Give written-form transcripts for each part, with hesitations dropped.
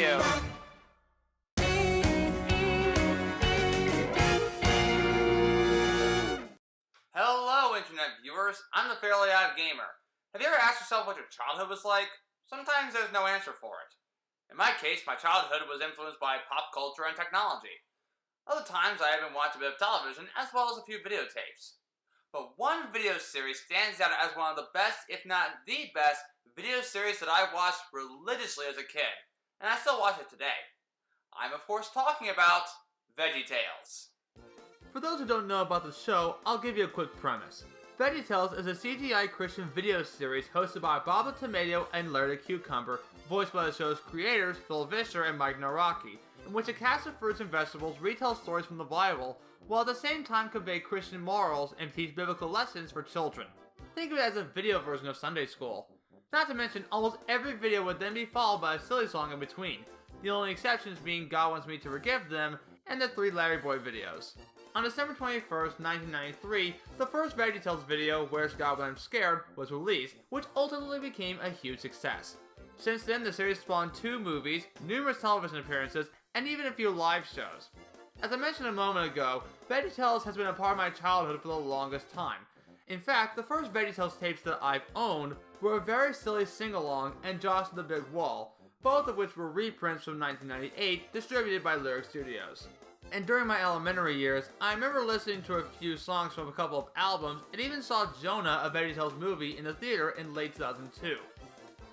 you. Hello, internet viewers. I'm the fairly OddGamer. Have you ever asked yourself what your childhood was like? Sometimes there's no answer for it. In my case, my childhood was influenced by pop culture and technology. Other times, I even watched a bit of television, as well as a few videotapes. But one video series stands out as one of the best, if not the best, video series that I watched religiously as a kid, and I still watch it today. I'm of course talking about VeggieTales. For those who don't know about the show, I'll give you a quick premise. VeggieTales is a CGI Christian video series hosted by Bob the Tomato and Larry the Cucumber, voiced by the show's creators Phil Vischer and Mike Nawrocki, in which a cast of fruits and vegetables retell stories from the Bible, while at the same time convey Christian morals and teach biblical lessons for children. Think of it as a video version of Sunday School. Not to mention, almost every video would then be followed by a silly song in between, the only exceptions being God Wants Me to Forgive Them and the 3 LarryBoy videos. On December 21st, 1993, the first VeggieTales video, Where's God When I'm Scared, was released, which ultimately became a huge success. Since then, the series spawned 2 movies, numerous television appearances, and even a few live shows. As I mentioned a moment ago, VeggieTales has been a part of my childhood for the longest time. In fact, the first VeggieTales tapes that I've owned were a very silly sing-along and Josh the Big Wall, both of which were reprints from 1998, distributed by Lyric Studios. And during my elementary years, I remember listening to a few songs from a couple of albums, and even saw Jonah, a VeggieTales movie, in the theater in late 2002.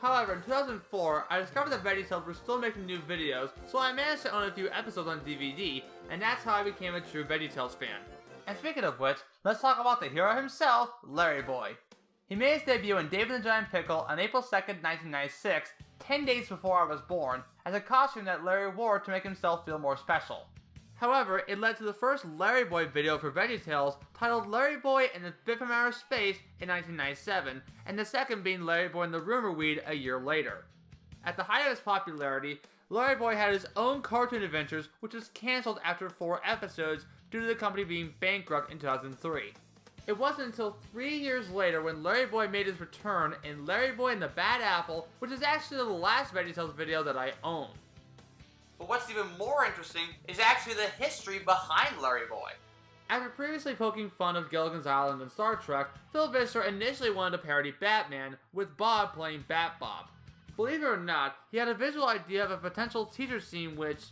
However, in 2004, I discovered that VeggieTales were still making new videos, so I managed to own a few episodes on DVD, and that's how I became a true VeggieTales fan. And speaking of which, let's talk about the hero himself, LarryBoy. He made his debut in David the Giant Pickle on April 2nd, 1996, 10 days before I was born, as a costume that Larry wore to make himself feel more special. However, it led to the first LarryBoy video for VeggieTales, titled LarryBoy and the Fifth from Outer Space in 1997, and the second being LarryBoy and the Rumor Weed a year later. At the height of his popularity, LarryBoy had his own cartoon adventures, which was cancelled after 4 episodes due to the company being bankrupt in 2003. It wasn't until 3 years later when LarryBoy made his return in LarryBoy and the Bad Apple, which is actually the last VeggieTales video that I own. But what's even more interesting is actually the history behind LarryBoy. After previously poking fun of Gilligan's Island and Star Trek, Phil Vischer initially wanted to parody Batman, with Bob playing Bat Bob. Believe it or not, he had a visual idea of a potential teacher scene which,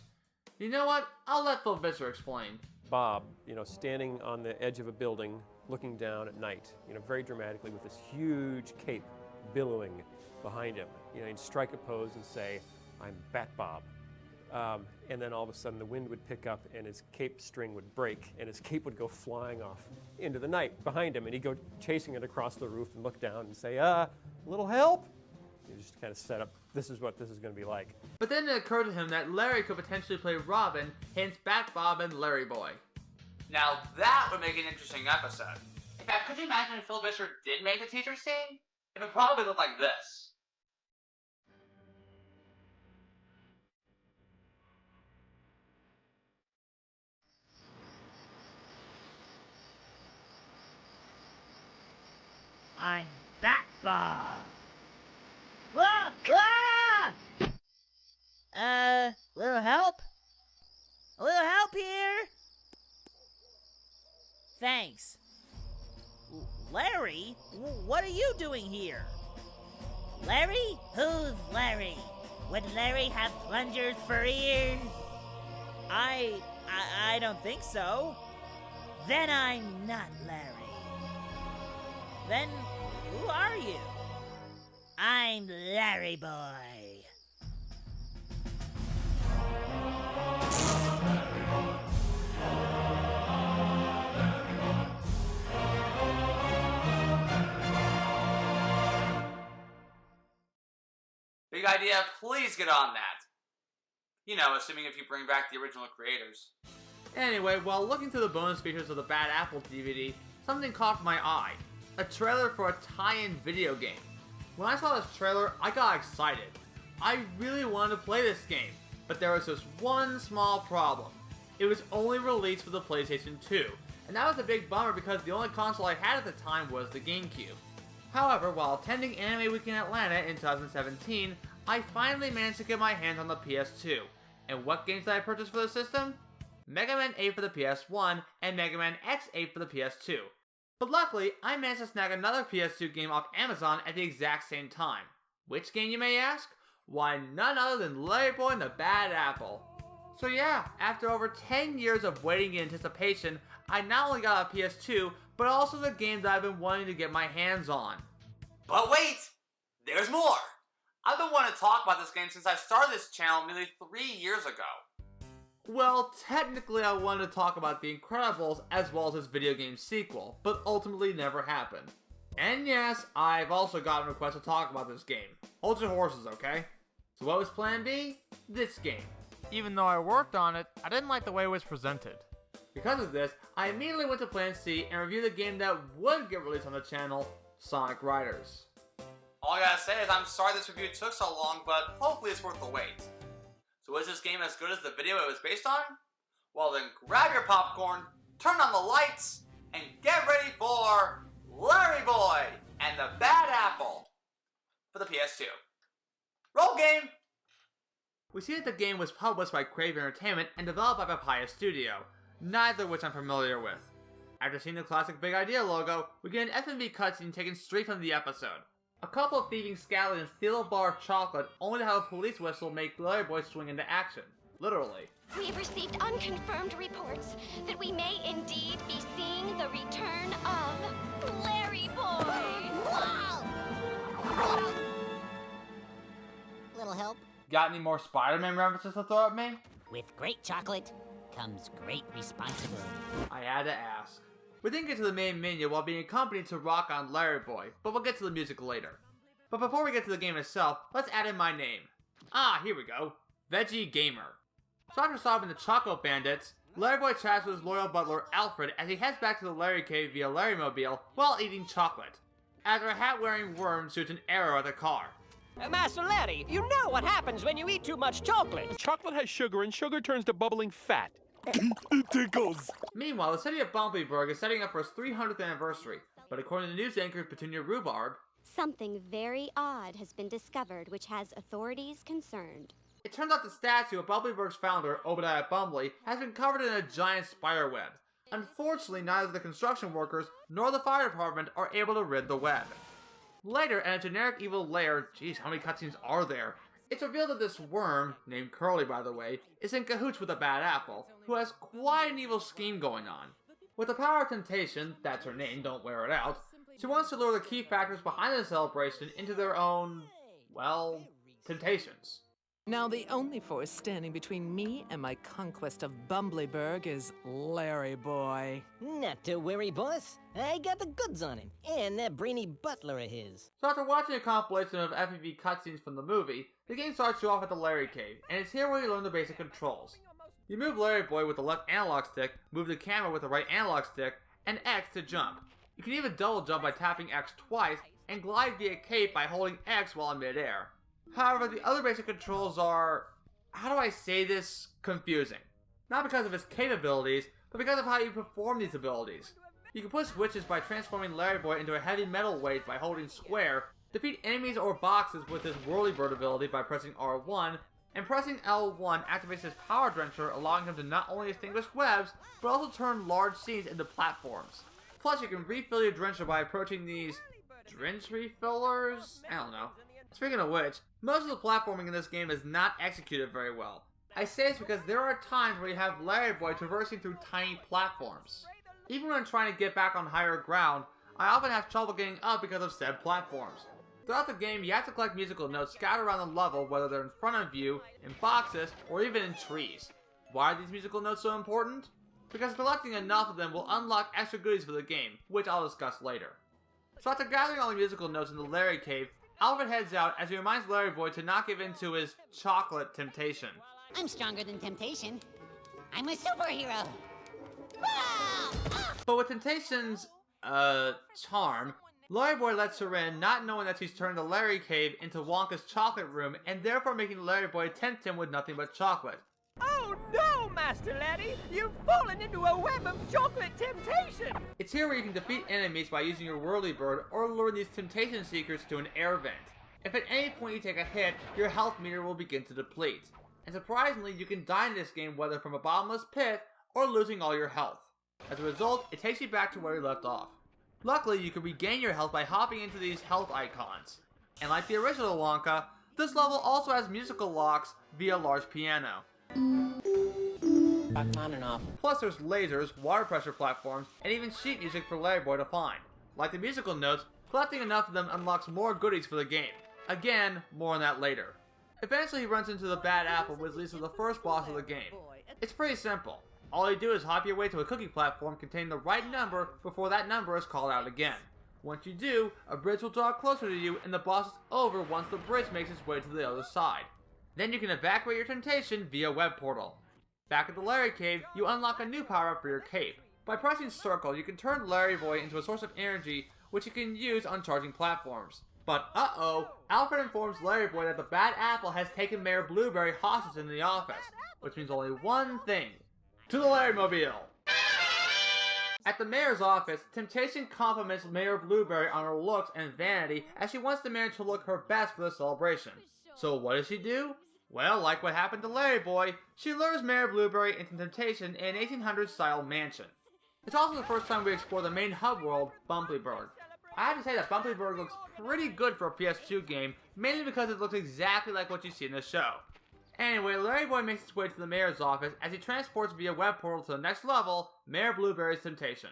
you know what, I'll let Phil Vischer explain. Bob, standing on the edge of a building, looking down at night, very dramatically with this huge cape billowing behind him. He'd strike a pose and say, "I'm Bat Bob." And then all of a sudden the wind would pick up and his cape string would break and his cape would go flying off into the night behind him, and he'd go chasing it across the roof and look down and say, a little help? You just kind of set up, this is what this is going to be like. But then it occurred to him that Larry could potentially play Robin, hence Bat Bob and LarryBoy. Now that would make an interesting episode. In fact, could you imagine if Phil Vischer did make the teacher scene? It would probably look like this. I'm Bat Bob. Ah! Ah! Little help? A little help here? Thanks. Larry? What are you doing here? Larry? Who's Larry? Would Larry have plungers for ears? I don't think so. Then I'm not Larry. Then who are you? I'm LarryBoy. Big idea, please get on that. Assuming if you bring back the original creators. Anyway, while looking through the bonus features of the Bad Apple DVD, something caught my eye. A trailer for a tie-in video game. When I saw this trailer, I got excited. I really wanted to play this game, but there was just one small problem. It was only released for the PlayStation 2, and that was a big bummer because the only console I had at the time was the GameCube. However, while attending Anime Week in Atlanta in 2017, I finally managed to get my hands on the PS2. And what games did I purchase for the system? Mega Man 8 for the PS1 and Mega Man X8 for the PS2. But luckily, I managed to snag another PS2 game off Amazon at the exact same time. Which game, you may ask? Why, none other than LarryBoy and the Bad Apple. So yeah, after over 10 years of waiting in anticipation, I not only got a PS2, but also the game that I've been wanting to get my hands on. But wait! There's more! I've been wanting to talk about this game since I started this channel nearly 3 years ago. Well, technically I wanted to talk about The Incredibles as well as its video game sequel, but ultimately never happened. And yes, I've also gotten a request to talk about this game. Hold your horses, okay? So what was plan B? This game. Even though I worked on it, I didn't like the way it was presented. Because of this, I immediately went to plan C and reviewed the game that would get released on the channel, Sonic Riders. All I gotta say is I'm sorry this review took so long, but hopefully it's worth the wait. So is this game as good as the video it was based on? Well then grab your popcorn, turn on the lights, and get ready for LarryBoy and the Bad Apple for the PS2. Roll game! We see that the game was published by Crave Entertainment and developed by Papaya Studio, neither of which I'm familiar with. After seeing the classic Big Idea logo, we get an FMV cutscene taken straight from the episode. A couple of thieving skeletons steal a bar of chocolate only to have a police whistle make LarryBoy swing into action. Literally. We have received unconfirmed reports that we may indeed be seeing the return of LarryBoy. Wow! Little help? Got any more Spider-Man references to throw at me? With great chocolate comes great responsibility. I had to ask. We then get to the main menu while being accompanied to Rock on LarryBoy, but we'll get to the music later. But before we get to the game itself, let's add in my name. Ah, here we go. VeggieGamer. So after solving the Choco Bandits, LarryBoy chats with his loyal butler Alfred as he heads back to the Larry Cave via Larrymobile while eating chocolate. After a hat-wearing worm shoots an arrow at the car. Master Larry, you know what happens when you eat too much chocolate. Chocolate has sugar, and sugar turns to bubbling fat. It tickles. Meanwhile, the city of Bumbleberg is setting up for its 300th anniversary, but according to news anchor Petunia Rhubarb, Something very odd has been discovered which has authorities concerned. it turns out the statue of Bumbleberg's founder, Obadiah Bumbley, has been covered in a giant spider web. Unfortunately, neither the construction workers nor the fire department are able to rid the web. Later, in a generic evil lair, geez, how many cutscenes are there? It's revealed that this worm, named Curly by the way, is in cahoots with the Bad Apple, who has quite an evil scheme going on. With the power of temptation, that's her name, don't wear it out, she wants to lure the key factors behind the celebration into their own, well, temptations. Now the only force standing between me and my conquest of Bumbleberg is LarryBoy. Not to worry, boss. I got the goods on him, and that brainy butler of his. So after watching a compilation of FMV cutscenes from the movie, the game starts you off at the Larry Cave, and it's here where you learn the basic controls. You move LarryBoy with the left analog stick, move the camera with the right analog stick, and X to jump. You can even double jump by tapping X twice, and glide via cape by holding X while in midair. However, the other basic controls are, how do I say this, confusing. Not because of its capabilities, but because of how you perform these abilities. You can push switches by transforming LarryBoy into a heavy metal weight by holding square, defeat enemies or boxes with his Whirlybird ability by pressing R1, and pressing L1 activates his Power Drencher, allowing him to not only extinguish webs, but also turn large scenes into platforms. Plus, you can refill your Drencher by approaching these drench refillers? I don't know. Speaking of which, most of the platforming in this game is not executed very well. I say this because there are times where you have LarryBoy traversing through tiny platforms. Even when trying to get back on higher ground, I often have trouble getting up because of said platforms. Throughout the game, you have to collect musical notes scattered around the level, whether they're in front of you, in boxes, or even in trees. Why are these musical notes so important? Because collecting enough of them will unlock extra goodies for the game, which I'll discuss later. So after gathering all the musical notes in the Larry Cave, Alfred heads out as he reminds LarryBoy to not give in to his chocolate temptation. I'm stronger than temptation. I'm a superhero. Ah! Ah! But with temptation's, charm, LarryBoy lets her in, not knowing that she's turned the Larry Cave into Wonka's chocolate room, and therefore making LarryBoy tempt him with nothing but chocolate. Oh no, Master Larry! You've fallen into a web of chocolate temptation! It's here where you can defeat enemies by using your Whirlybird or lure these temptation seekers to an air vent. If at any point you take a hit, your health meter will begin to deplete. And surprisingly, you can die in this game whether from a bottomless pit or losing all your health. As a result, it takes you back to where you left off. Luckily, you can regain your health by hopping into these health icons. And like the original Wonka, this level also has musical locks via large piano. Back on and off. Plus there's lasers, water pressure platforms, and even sheet music for LarryBoy to find. Like the musical notes, collecting enough of them unlocks more goodies for the game. Again, more on that later. Eventually he runs into the Bad Apple, which leads to the first boss of the game. It's pretty simple. All you do is hop your way to a cookie platform containing the right number before that number is called out again. Once you do, a bridge will draw closer to you and the boss is over once the bridge makes its way to the other side. Then you can evacuate your temptation via web portal. Back at the Larry Cave, you unlock a new power-up for your cape. By pressing circle, you can turn LarryBoy into a source of energy which you can use on charging platforms. But Alfred informs LarryBoy that the Bad Apple has taken Mayor Blueberry hostage in the office, which means only one thing. To the LarryMobile! At the mayor's office, Temptation compliments Mayor Blueberry on her looks and vanity as she wants the mayor to look her best for the celebration. So what does she do? Well, like what happened to LarryBoy, she lures Mayor Blueberry into Temptation in an 1800s-style mansion. It's also the first time we explore the main hub world, Bumbleberg. I have to say that Bumbleberg looks pretty good for a PS2 game, mainly because it looks exactly like what you see in the show. Anyway, LarryBoy makes his way to the mayor's office as he transports via web portal to the next level, Mayor Blueberry's Temptation.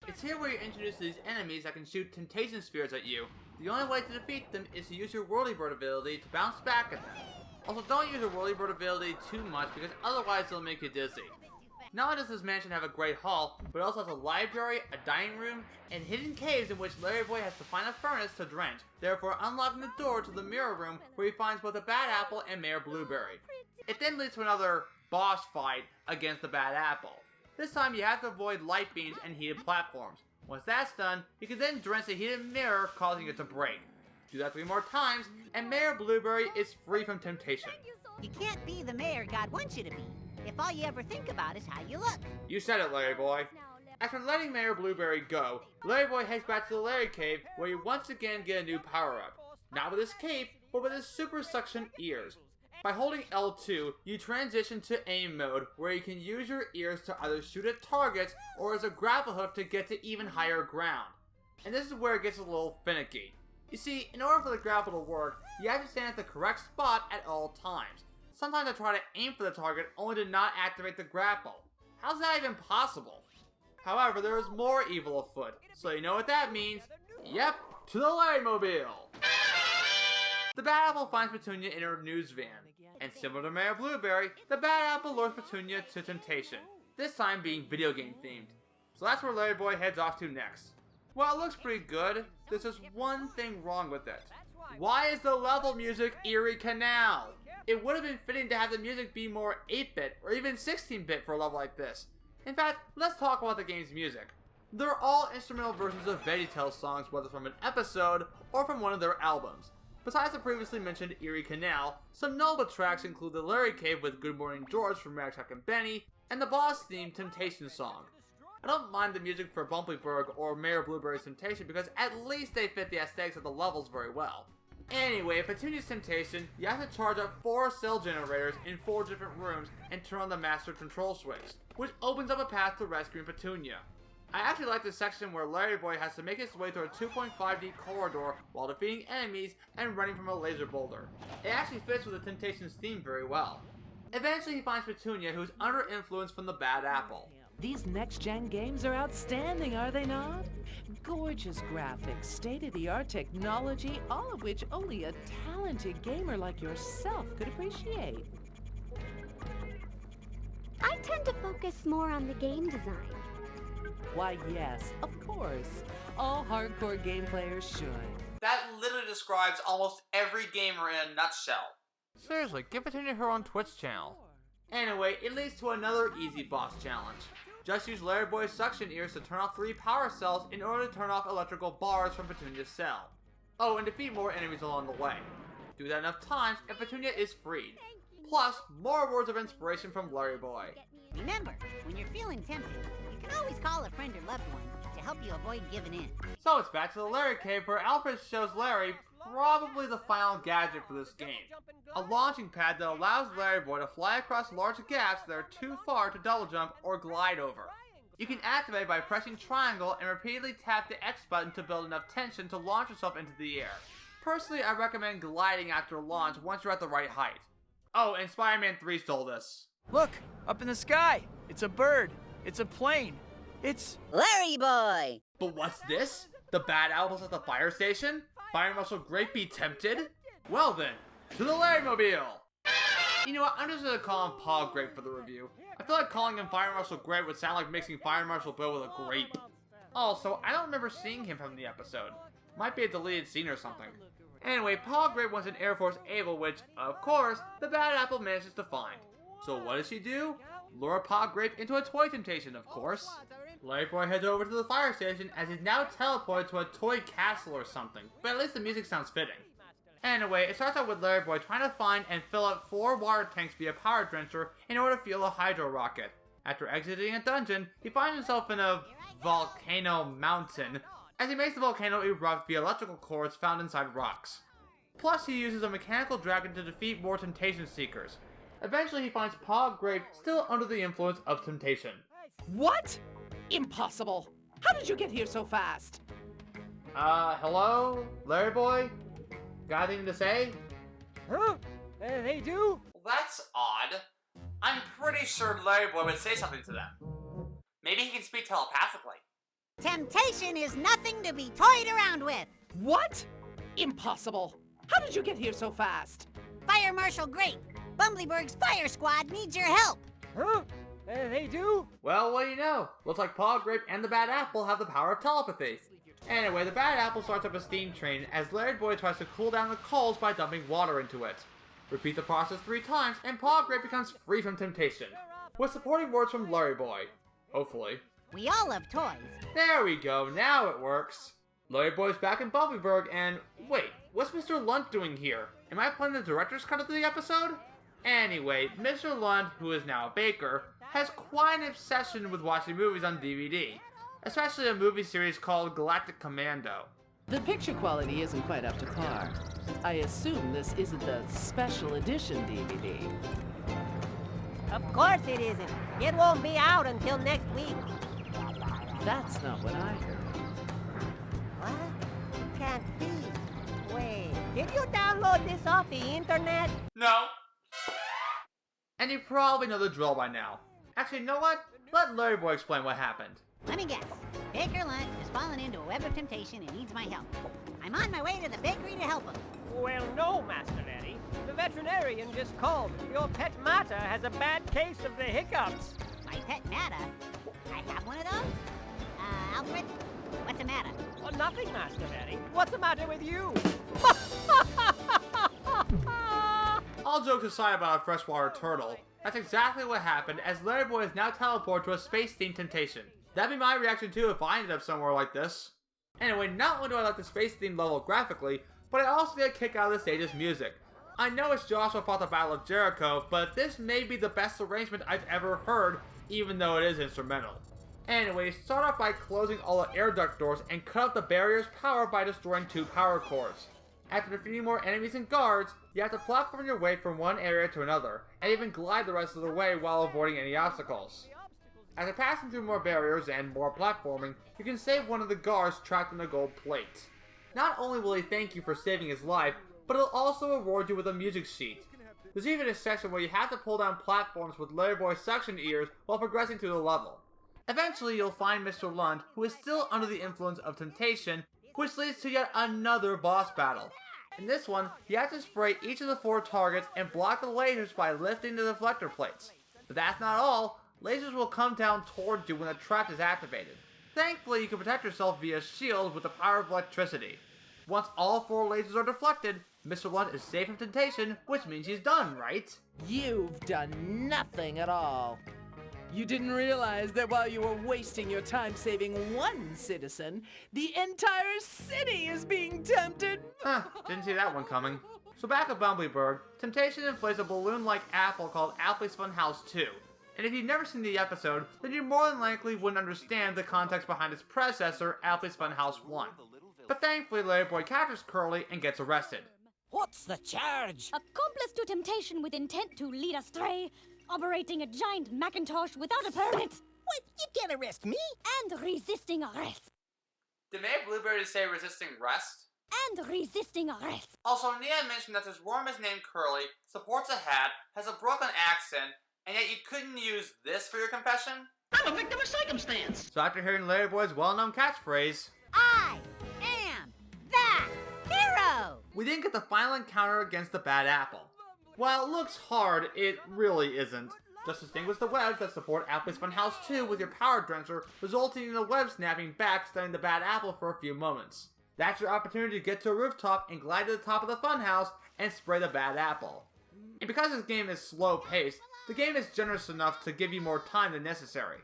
It's here where you're introduced to these enemies that can shoot temptation spheres at you. The only way to defeat them is to use your Whirlybird ability to bounce back at them. Also, don't use your Whirlybird ability too much because otherwise it'll make you dizzy. Not only does this mansion have a great hall, but it also has a library, a dining room, and hidden caves in which LarryBoy has to find a furnace to drench, therefore unlocking the door to the mirror room where he finds both the Bad Apple and Mayor Blueberry. It then leads to another boss fight against the Bad Apple. This time you have to avoid light beams and heated platforms. Once that's done, you can then drench the heated mirror, causing it to break. Do that 3 more times, and Mayor Blueberry is free from temptation. You can't be the mayor God wants you to be, if all you ever think about is how you look. You said it, LarryBoy. After letting Mayor Blueberry go, LarryBoy heads back to the Larry Cave where you once again get a new power-up. Not with his cape, but with his super suction ears. By holding L2, you transition to aim mode where you can use your ears to either shoot at targets or as a grapple hook to get to even higher ground. And this is where it gets a little finicky. You see, in order for the grapple to work, you have to stand at the correct spot at all times. Sometimes I try to aim for the target only to not activate the grapple. How's that even possible? However, there is more evil afoot, so you know what that means. Yep, to the LarryMobile! The Bad Apple finds Petunia in her news van, and similar to Mayor Blueberry, the Bad Apple lures Petunia to temptation, this time being video game themed. So that's where LarryBoy heads off to next. Well, it looks pretty good, there's just one thing wrong with it. Why is the level music Erie Canal? It would have been fitting to have the music be more 8-bit or even 16-bit for a level like this. In fact, let's talk about the game's music. They're all instrumental versions of VeggieTales songs, whether from an episode or from one of their albums. Besides the previously mentioned Erie Canal, some notable tracks include the Larry Cave with Good Morning George from Ragtag and Benny, and the boss theme Temptation song. I don't mind the music for Bumbleberg or Mayor Blueberry's Temptation because at least they fit the aesthetics of the levels very well. Anyway, at Petunia's Temptation, you have to charge up 4 cell generators in 4 different rooms and turn on the master control switch, which opens up a path to rescuing Petunia. I actually like this section where LarryBoy has to make his way through a 2.5D corridor while defeating enemies and running from a laser boulder. It actually fits with the Temptations theme very well. Eventually he finds Petunia, who's under influence from the Bad Apple. These next-gen games are outstanding, are they not? Gorgeous graphics, state-of-the-art technology, all of which only a talented gamer like yourself could appreciate. I tend to focus more on the game design. Why, yes, of course. All hardcore game players should. That literally describes almost every gamer in a nutshell. Seriously, give Petunia her own Twitch channel. Anyway, it leads to another easy boss challenge. Just use LarryBoy's suction ears to turn off 3 power cells in order to turn off electrical bars from Petunia's cell. Oh, and defeat more enemies along the way. Do that enough times and Petunia is freed. Plus, more words of inspiration from LarryBoy. Remember, when you're feeling tempted, you can always call a friend or loved one to help you avoid giving in. So it's back to the Larry Cave where Alfred shows Larry probably the final gadget for this game. A launching pad that allows LarryBoy to fly across large gaps that are too far to double jump or glide over. You can activate by pressing triangle and repeatedly tap the X button to build enough tension to launch yourself into the air. Personally, I recommend gliding after launch once you're at the right height. Oh, and Spider-Man 3 stole this. Look, up in the sky. It's a bird. It's a plane. It's LarryBoy! But what's this? The bad apples at the fire station? Fire Marshal Grape be tempted? Well then, to the Larrymobile! You know what, I'm just gonna call him Paul Grape for the review. I feel like calling him Fire Marshal Grape would sound like mixing Fire Marshal Bill with a grape. Also, I don't remember seeing him from the episode. Might be a deleted scene or something. Anyway, Paul Grape wants an Air Force Able, which, of course, the bad apple manages to find. So what does she do? Lure Paul Grape into a toy temptation, of course. LarryBoy heads over to the fire station as he's now teleported to a toy castle or something, but at least the music sounds fitting. Anyway, it starts out with LarryBoy trying to find and fill up 4 water tanks via Power Drencher in order to fuel a hydro rocket. After exiting a dungeon, he finds himself in a volcano mountain as he makes the volcano erupt via electrical cords found inside rocks. Plus, he uses a mechanical dragon to defeat more temptation seekers. Eventually, he finds Paul Grape still under the influence of temptation. What? Impossible! How did you get here so fast? Hello? LarryBoy? Got anything to say? Huh? They do? Well, that's odd. I'm pretty sure LarryBoy would say something to them. Maybe he can speak telepathically. Temptation is nothing to be toyed around with. What? Impossible! How did you get here so fast? Fire Marshal Grape, Bumblebee's fire squad needs your help. Huh? They do? Well, what do you know? Looks like Paul Grape and the Bad Apple have the power of telepathy. Anyway, the Bad Apple starts up a steam train as LarryBoy tries to cool down the coals by dumping water into it. Repeat the process 3 times and Paul Grape becomes free from temptation. With supporting words from LarryBoy. Hopefully. We all love toys. There we go, now it works. LarryBoy's back in Bumbleberg and... wait, what's Mr. Lunt doing here? Am I playing the director's cut of the episode? Anyway, Mr. Lunt, who is now a baker, has quite an obsession with watching movies on DVD. Especially a movie series called Galactic Commando. The picture quality isn't quite up to par. I assume this isn't the special edition DVD. Of course it isn't. It won't be out until next week. That's not what I heard. What? Can't be. Wait, did you download this off the internet? No. And you probably know the drill by now. Actually, you know what? Let LarryBoy explain what happened. Let me guess. Baker Lunt has fallen into a web of temptation and needs my help. I'm on my way to the bakery to help him. Well, no, Master Larry. The veterinarian just called. Your pet Mata has a bad case of the hiccups. My pet Mata? I have one of those? Alfred, what's the matter? Oh, nothing, Master Larry. What's the matter with you? All jokes aside about a freshwater turtle, that's exactly what happened as LarryBoy is now teleported to a space-themed temptation. That'd be my reaction too if I ended up somewhere like this. Anyway, not only do I like the space-themed level graphically, but I also get a kick out of the stage's music. I know it's Joshua fought the Battle of Jericho, but this may be the best arrangement I've ever heard, even though it is instrumental. Anyway, start off by closing all the air duct doors and cut off the barrier's power by destroying 2 power cores. After defeating more enemies and guards, you have to platform your way from one area to another, and even glide the rest of the way while avoiding any obstacles. After passing through more barriers and more platforming, you can save one of the guards trapped in a gold plate. Not only will he thank you for saving his life, but he'll also reward you with a music sheet. There's even a section where you have to pull down platforms with LarryBoy's suction ears while progressing through the level. Eventually, you'll find Mr. Lunt, who is still under the influence of temptation, which leads to yet another boss battle. In this one, you have to spray each of the 4 targets and block the lasers by lifting the deflector plates. But that's not all, lasers will come down towards you when the trap is activated. Thankfully, you can protect yourself via shield with the power of electricity. Once all 4 lasers are deflected, Mr. Lunt is safe from temptation, which means he's done, right? You've done nothing at all. You didn't realize that while you were wasting your time saving one citizen, the entire city is being tempted. Huh, didn't see that one coming. So back at Bumbleberg, Temptation inflates a balloon-like apple called Apple's Funhouse 2. And if you've never seen the episode, then you more than likely wouldn't understand the context behind its predecessor, Apple's Funhouse 1. But thankfully, LarryBoy captures Curly and gets arrested. What's the charge? Accomplice to temptation with intent to lead astray, operating a giant Macintosh without a permit, What? You can't arrest me? and resisting arrest. Did May Blueberry say resisting rest? And resisting arrest. Also, Nia mentioned that this worm is named Curly, supports a hat, has a Brooklyn accent, and yet you couldn't use this for your confession? I'm a victim of circumstance. So after hearing LarryBoy's well-known catchphrase, I am the hero! we then get the final encounter against the Bad Apple. While it looks hard, it really isn't. Just distinguish the webs that support Apple's Funhouse 2 with your power drencher, resulting in the web snapping back, stunning the Bad Apple for a few moments. That's your opportunity to get to a rooftop and glide to the top of the funhouse and spray the Bad Apple. And because this game is slow paced, the game is generous enough to give you more time than necessary.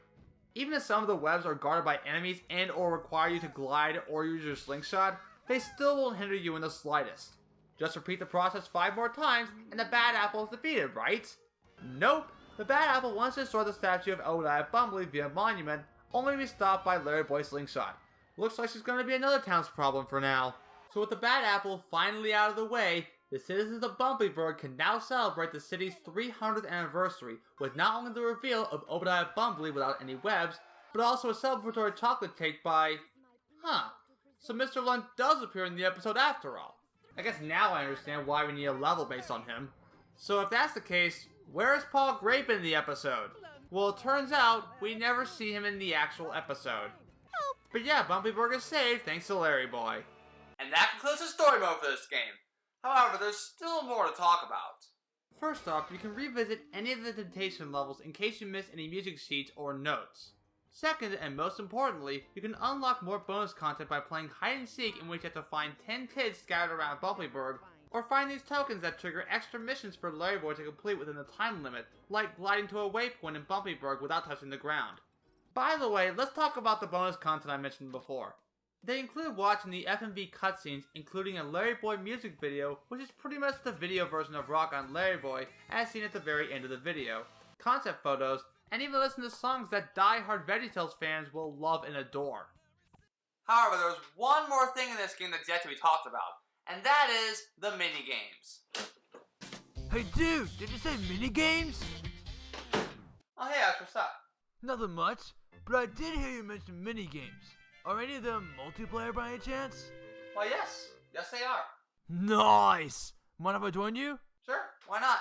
Even if some of the webs are guarded by enemies and or require you to glide or use your slingshot, they still won't hinder you in the slightest. Just repeat the process 5 more times and the Bad Apple is defeated, right? Nope! The Bad Apple wants to destroy the statue of Obadiah Bumblebee via monument, only to be stopped by LarryBoy's slingshot. Looks like she's going to be another town's problem for now. So with the Bad Apple finally out of the way, the citizens of Bumblebeeburg can now celebrate the city's 300th anniversary with not only the reveal of Obadiah Bumblebee without any webs, but also a celebratory chocolate cake by... So Mr. Lunt does appear in the episode after all. I guess now I understand why we need a level based on him. So if that's the case, where is Paul Grape in the episode? Well, it turns out we never see him in the actual episode. But yeah, Bumblebeeburg is saved thanks to LarryBoy. And that concludes the story mode for this game. However, there's still more to talk about. First off, you can revisit any of the temptation levels in case you missed any music sheets or notes. Second, and most importantly, you can unlock more bonus content by playing hide and seek, in which you have to find 10 kids scattered around Bumblebeeburg, or find these tokens that trigger extra missions for LarryBoy to complete within the time limit, like gliding to a waypoint in Bumblebeeburg without touching the ground. By the way, let's talk about the bonus content I mentioned before. They include watching the FMV cutscenes, including a LarryBoy music video, which is pretty much the video version of Rock on LarryBoy, as seen at the very end of the video, concept photos, and even listen to songs that die-hard VeggieTales fans will love and adore. However, there's one more thing in this game that's yet to be talked about, and that is the minigames. Hey dude, did you say minigames? Oh hey Ash, what's up? Nothing much, but I did hear you mention minigames. Are any of them multiplayer by any chance? Well yes they are. Nice! Mind if I join you? Sure, why not?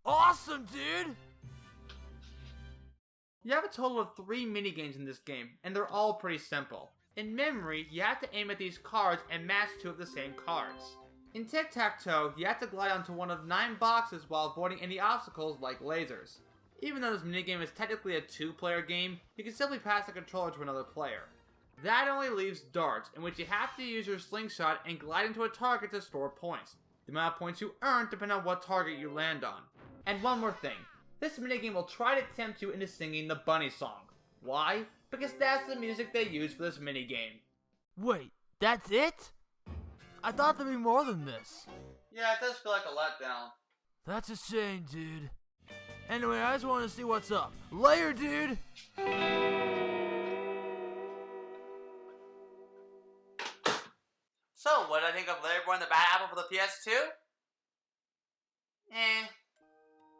Awesome, dude! You have a total of 3 minigames in this game, and they're all pretty simple. In memory, you have to aim at these cards and match 2 of the same cards. In tic-tac-toe, you have to glide onto one of 9 boxes while avoiding any obstacles like lasers. Even though this minigame is technically a 2-player game, you can simply pass the controller to another player. That only leaves darts, in which you have to use your slingshot and glide into a target to store points. The amount of points you earn depends on what target you land on. And one more thing, this minigame will try to tempt you into singing the bunny song. Why? Because that's the music they use for this minigame. Wait, that's it? I thought there'd be more than this. Yeah, it does feel like a letdown. That's a shame, dude. Anyway, I just want to see what's up. Later, dude! So, what did I think of LarryBoy and the Bad Apple for the PS2?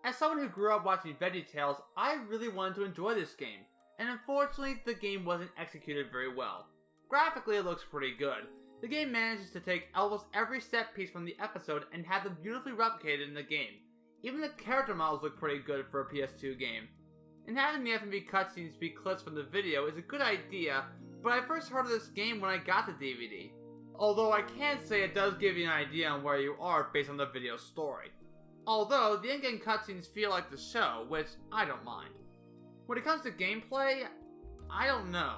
As someone who grew up watching VeggieTales, I really wanted to enjoy this game, and unfortunately the game wasn't executed very well. Graphically it looks pretty good. The game manages to take almost every set piece from the episode and have them beautifully replicated in the game. Even the character models look pretty good for a PS2 game. And having the FMV cutscenes be clips from the video is a good idea, but I first heard of this game when I got the DVD. Although I can say it does give you an idea on where you are based on the video story. Although, the in-game cutscenes feel like the show, which I don't mind. When it comes to gameplay, I don't know.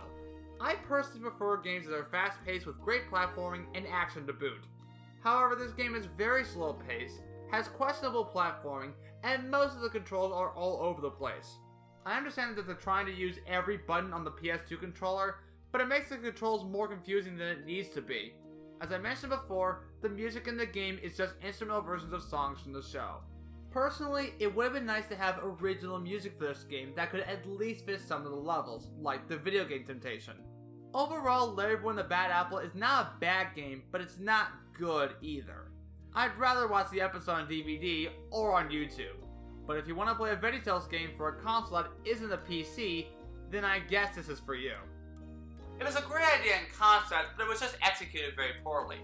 I personally prefer games that are fast-paced with great platforming and action to boot. However, this game is very slow-paced, has questionable platforming, and most of the controls are all over the place. I understand that they're trying to use every button on the PS2 controller, but it makes the controls more confusing than it needs to be. As I mentioned before, the music in the game is just instrumental versions of songs from the show. Personally, it would have been nice to have original music for this game that could at least fit some of the levels, like the video game Temptation. Overall, LarryBoy and the Bad Apple is not a bad game, but it's not good either. I'd rather watch the episode on DVD or on YouTube. But if you want to play a VeggieTales game for a console that isn't a PC, then I guess this is for you. It was a great idea in concept, but it was just executed very poorly.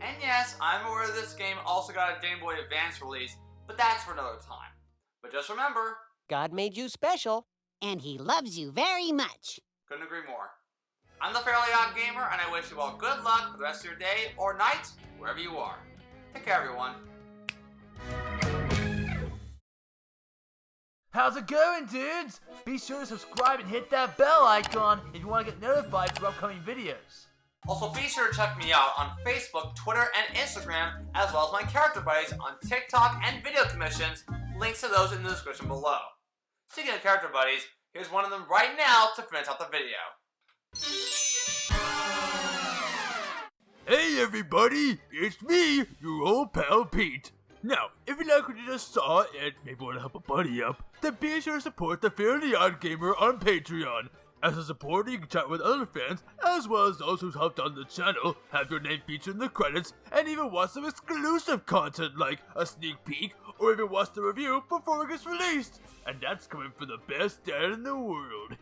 And yes, I'm aware this game also got a Game Boy Advance release, but that's for another time. But just remember, God made you special. And he loves you very much. couldn't agree more. I'm the Fairly Odd Gamer, and I wish you all good luck for the rest of your day or night, wherever you are. Take care, everyone. How's it going, dudes? Be sure to subscribe and hit that bell icon if you want to get notified for upcoming videos. Also, be sure to check me out on Facebook, Twitter, and Instagram, as well as my character buddies on TikTok and video commissions. Links to those in the description below. Speaking of character buddies, here's one of them right now to finish out the video. Hey everybody, it's me, your old pal Pete. Now, if you like what you just saw and maybe want to help a buddy up, then be sure to support the Fairly Odd Gamer on Patreon. As a supporter, you can chat with other fans, as well as those who've helped on the channel, have your name featured in the credits, and even watch some exclusive content like a sneak peek, or even watch the review before it gets released. And that's coming from the best dad in the world.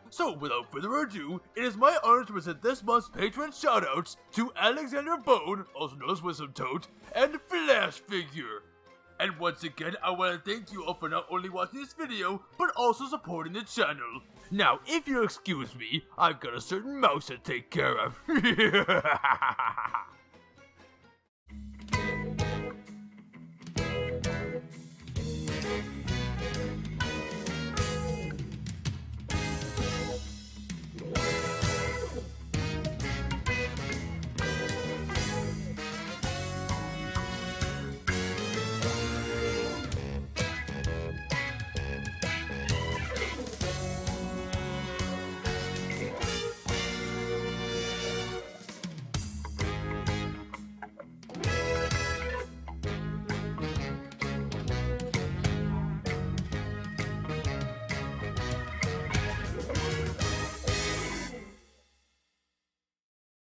So, without further ado, it is my honor to present this month's patron shoutouts to Alexander Bone, also known as Wisdom Toad, and Flash Figure. And once again, I want to thank you all for not only watching this video, but also supporting the channel. Now, if you'll excuse me, I've got a certain mouse to take care of.